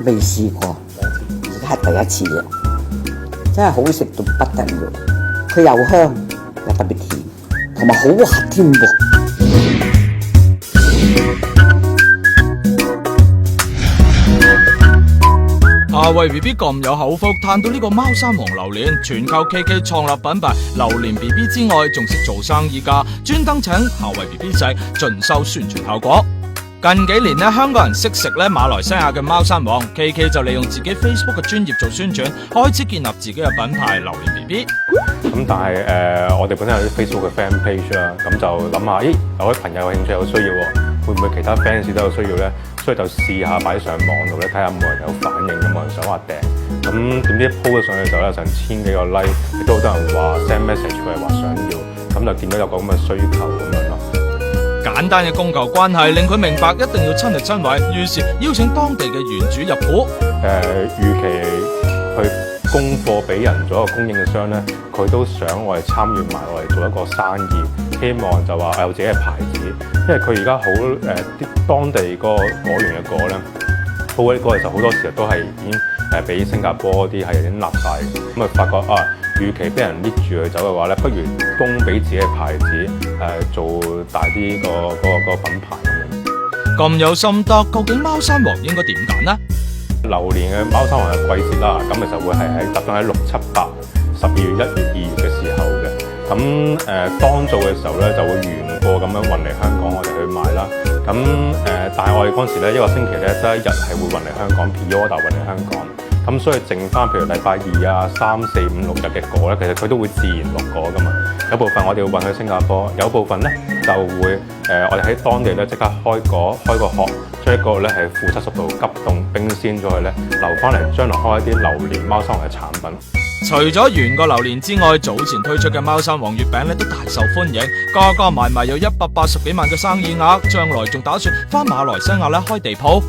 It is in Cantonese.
未試過，而家係第一次嘅，真係好食到不得了。佢又香又特別甜，同埋好滑添喎。阿慧 B B 咁有口福，嘆到呢個貓山王榴蓮全靠 KK 創立品牌榴蓮 B B 之外，仲識做生意㗎，專登請夏慧 B B 仔盡收宣傳效果。近幾年咧，香港人識食咧馬來西亞嘅貓山王 ，KK 就利用自己 Facebook 嘅專頁做宣傳，開始建立自己嘅品牌榴蓮 B B。咁但係我哋本身有啲 Facebook 嘅 fan page 啦，咁就諗下，咦有位朋友有興趣有需要喎，會唔會其他 fans 都有需要咧？所以就試下擺上網度咧，睇下有冇人有反應，有冇人想話訂。咁點知 po 咗上去嘅時候咧，成千幾個 like，亦都好多人話 send message 過嚟話想要，咁就見到有個咁嘅需求咁樣咯。簡單嘅供求關係令佢明白一定要親力親為，於是邀請當地嘅園主入股。預期去供貨俾人做一個供應嘅商咧，佢都想我哋參與埋落嚟做一個生意，希望就話有自己嘅牌子，因為佢而家好啲當地個果園嘅果咧，鋪嗰啲果其實好多時候都係已經俾新加坡啲係已經立晒，咁啊發覺預期俾人拎住佢走嘅話咧，不如供俾自己嘅牌子做大啲個品牌咁樣。咁有心得，究竟貓山王應該點揀呢？榴蓮嘅貓山王嘅季節啦，咁其實會係集中喺6、7、8、12月、1月、2月嘅時候嘅。咁當造嘅時候咧，就會原貨咁樣運嚟香港，我哋去賣啦。咁但係我哋嗰陣時咧，一個星期咧得1日係會運嚟香港 ，pre-order 運嚟香港。咁所以剩翻譬如禮拜2啊、3、4、5、6日嘅果咧，其實佢都會自然落果噶嘛。有部分我哋會運去新加坡，有部分咧就會我哋喺當地咧即刻開個殼，將一個咧係負70度急凍冰鮮咗佢咧，留翻嚟將來開一啲榴蓮貓山王嘅產品。除咗原個榴蓮之外，早前推出嘅貓山王月餅咧都大受歡迎，加埋有180幾萬嘅生意額，將來仲打算返馬來西亞咧開地鋪。